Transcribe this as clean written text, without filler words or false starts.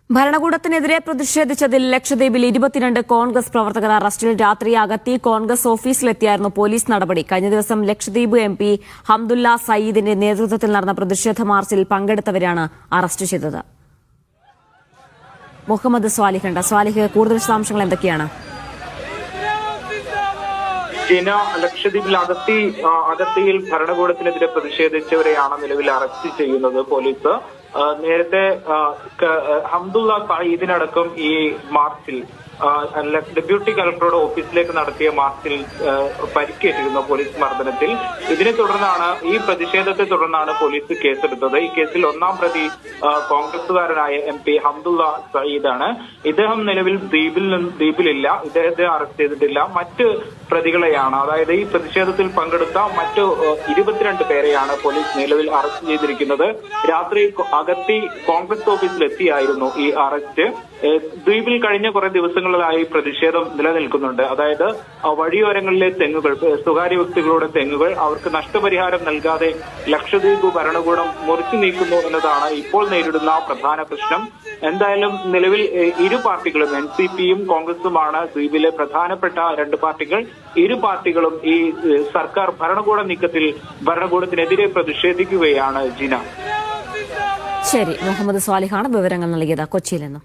ഭരണകൂടത്തിനെതിരെ പ്രതിഷേധിച്ചതിൽ ലക്ഷദ്വീപിൽ 22 കോൺഗ്രസ് പ്രവർത്തകർ അറസ്റ്റിൽ. രാത്രി അഗത്തി കോൺഗ്രസ് ഓഫീസിലെത്തിയായിരുന്നു പോലീസ് നടപടി. കഴിഞ്ഞ ദിവസം ലക്ഷദ്വീപ് MP ഹംദുല്ല സയീദിന്റെ നേതൃത്വത്തിൽ നടന്ന പ്രതിഷേധ മാർച്ചിൽ പങ്കെടുത്തവരെയാണ് അറസ്റ്റ് ചെയ്തത്. മുഹമ്മദ് സ്വാലിഹുണ്ട്. സ്വാലിഹ്, കൂടുതൽ വിശദാംശങ്ങൾ എന്തൊക്കെയാണ്? ലക്ഷദ്വീപിൽ അഗത്തിയിൽ ഭരണകൂടത്തിനെതിരെ പ്രതിഷേധിച്ചവരെയാണ് നിലവിൽ അറസ്റ്റ് ചെയ്യുന്നത് പോലീസ്. നേരത്തെ ഹംദുല്ല സയീദിനടക്കം ഈ മാർച്ചിൽ ഡെപ്യൂട്ടി കളക്ടറുടെ ഓഫീസിലേക്ക് നടത്തിയ മാർച്ചിൽ പരിക്കേറ്റിരുന്നു പോലീസ് മർദ്ദനത്തിൽ. ഇതിനെ തുടർന്നാണ് ഈ പ്രതിഷേധത്തെ തുടർന്നാണ് പോലീസ് കേസെടുത്തത്. ഈ കേസിൽ ഒന്നാം പ്രതി കോൺഗ്രസുകാരനായ MP ഹംദുല്ല സയീദാണ്. ഇദ്ദേഹം നിലവിൽ ദ്വീപിലില്ല. ഇദ്ദേഹത്തെ അറസ്റ്റ് ചെയ്തിട്ടില്ല. മറ്റ് പ്രതികളെയാണ്, അതായത് ഈ പ്രതിഷേധത്തിൽ പങ്കെടുത്ത മറ്റ് 22 പേരെയാണ് പോലീസ് നിലവിൽ അറസ്റ്റ് ചെയ്തിരിക്കുന്നത്. രാത്രി അഗത്തി കോൺഗ്രസ് ഓഫീസിലെത്തിയായിരുന്നു ഈ അറസ്റ്റ്. ദ്വീപിൽ കഴിഞ്ഞ കുറെ ദിവസങ്ങളിലായി പ്രതിഷേധം നിലനിൽക്കുന്നുണ്ട്. അതായത് വഴിയോരങ്ങളിലെ തെങ്ങുകൾ, സ്വകാര്യ വ്യക്തികളുടെ തെങ്ങുകൾ അവർക്ക് നഷ്ടപരിഹാരം നൽകാതെ ലക്ഷദ്വീപ് ഭരണകൂടം മുറിച്ചു നീക്കുന്നു എന്നതാണ് ഇപ്പോൾ നേരിടുന്ന പ്രധാന പ്രശ്നം. എന്തായാലും നിലവിൽ ഇരു പാർട്ടികളും NCPയും കോൺഗ്രസുമാണ് ദ്വീപിലെ പ്രധാനപ്പെട്ട 2 പാർട്ടികൾ. ഇരു പാർട്ടികളും ഈ സർക്കാർ ഭരണകൂട നീക്കത്തിൽ ഭരണകൂടത്തിനെതിരെ പ്രതിഷേധിക്കുകയാണ്. ജിന. ശരി, മുഹമ്മദ് സ്വാലിഹാണ് വിവരങ്ങൾ നൽകിയത് കൊച്ചിയിൽ നിന്നും.